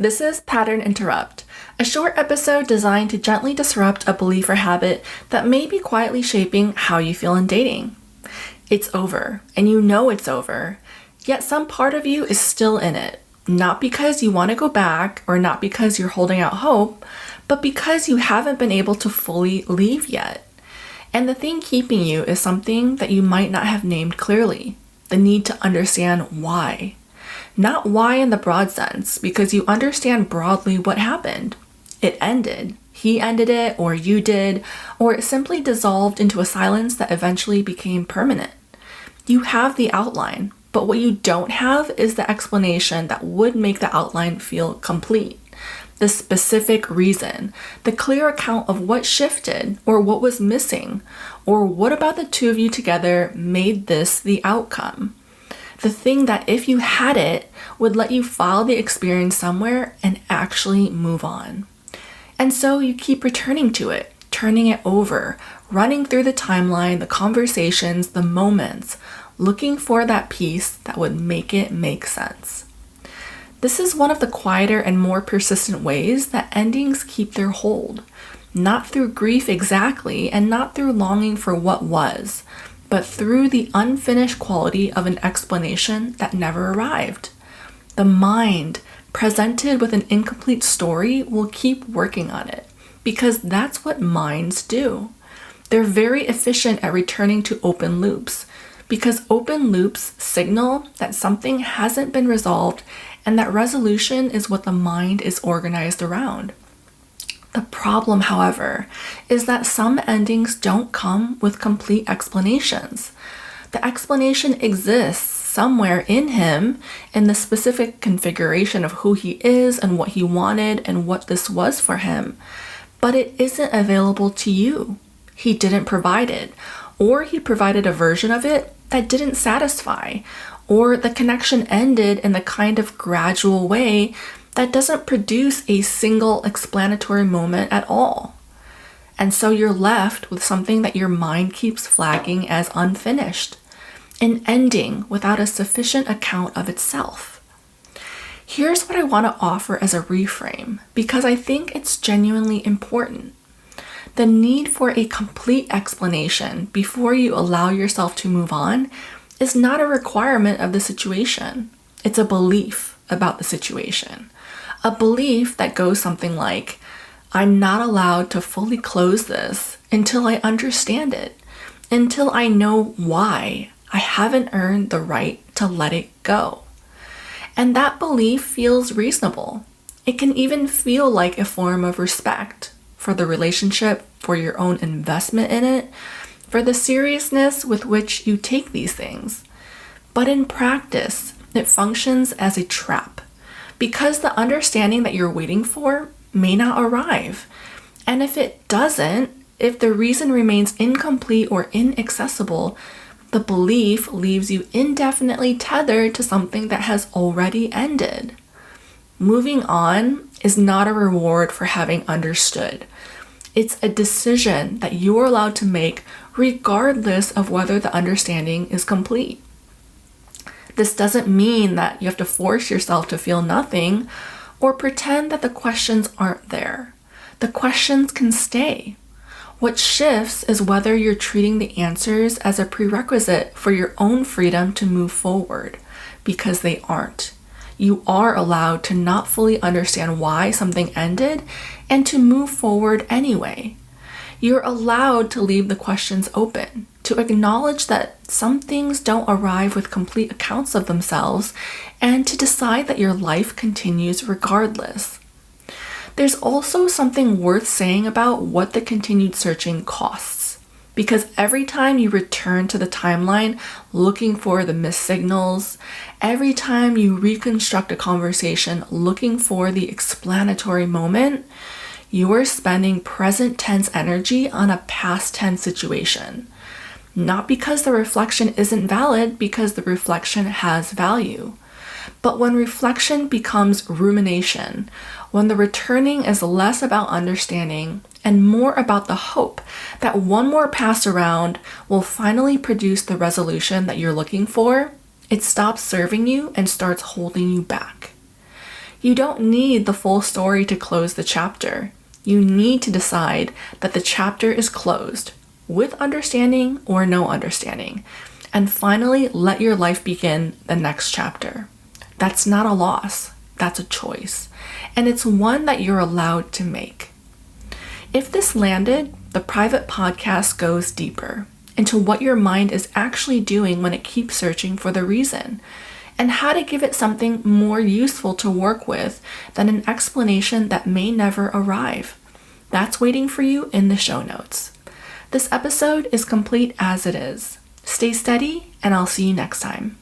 This is Pattern Interrupt, a short episode designed to gently disrupt a belief or habit that may be quietly shaping how you feel in dating. It's over, and you know it's over, yet some part of you is still in it, not because you want to go back or not because you're holding out hope, but because you haven't been able to fully leave yet. And the thing keeping you is something that you might not have named clearly, the need to understand why. Not why in the broad sense, because you understand broadly what happened. It ended. He ended it, or you did, or it simply dissolved into a silence that eventually became permanent. You have the outline, but what you don't have is the explanation that would make the outline feel complete. The specific reason, the clear account of what shifted or what was missing, or what about the two of you together made this the outcome. The thing that if you had it would let you file the experience somewhere and actually move on. And so you keep returning to it, turning it over, running through the timeline, the conversations, the moments, looking for that piece that would make it make sense. This is one of the quieter and more persistent ways that endings keep their hold, not through grief exactly and not through longing for what was, but through the unfinished quality of an explanation that never arrived. The mind, presented with an incomplete story, will keep working on it, because that's what minds do. They're very efficient at returning to open loops, because open loops signal that something hasn't been resolved and that resolution is what the mind is organized around. The problem, however, is that some endings don't come with complete explanations. The explanation exists somewhere in him, in the specific configuration of who he is and what he wanted and what this was for him, but it isn't available to you. He didn't provide it, or he provided a version of it that didn't satisfy, or the connection ended in the kind of gradual way that doesn't produce a single explanatory moment at all. And so you're left with something that your mind keeps flagging as unfinished, an ending without a sufficient account of itself. Here's what I want to offer as a reframe, because I think it's genuinely important. The need for a complete explanation before you allow yourself to move on is not a requirement of the situation. It's a belief about the situation. A belief that goes something like, I'm not allowed to fully close this until I understand it, until I know why I haven't earned the right to let it go. And that belief feels reasonable. It can even feel like a form of respect for the relationship, for your own investment in it, for the seriousness with which you take these things. But in practice, it functions as a trap, because the understanding that you're waiting for may not arrive. And if it doesn't, if the reason remains incomplete or inaccessible, the belief leaves you indefinitely tethered to something that has already ended. Moving on is not a reward for having understood. It's a decision that you're allowed to make regardless of whether the understanding is complete. This doesn't mean that you have to force yourself to feel nothing or pretend that the questions aren't there. The questions can stay. What shifts is whether you're treating the answers as a prerequisite for your own freedom to move forward, because they aren't. You are allowed to not fully understand why something ended and to move forward anyway. You're allowed to leave the questions open, to acknowledge that some things don't arrive with complete accounts of themselves, and to decide that your life continues regardless. There's also something worth saying about what the continued searching costs, because every time you return to the timeline looking for the missed signals, every time you reconstruct a conversation looking for the explanatory moment, you are spending present tense energy on a past tense situation. Not because the reflection isn't valid, because the reflection has value. But when reflection becomes rumination, when the returning is less about understanding and more about the hope that one more pass around will finally produce the resolution that you're looking for, it stops serving you and starts holding you back. You don't need the full story to close the chapter. You need to decide that the chapter is closed, with understanding or no understanding, and finally let your life begin the next chapter. That's not a loss, that's a choice, and it's one that you're allowed to make. If this landed, the private podcast goes deeper into what your mind is actually doing when it keeps searching for the reason, and how to give it something more useful to work with than an explanation that may never arrive. That's waiting for you in the show notes. This episode is complete as it is. Stay steady, and I'll see you next time.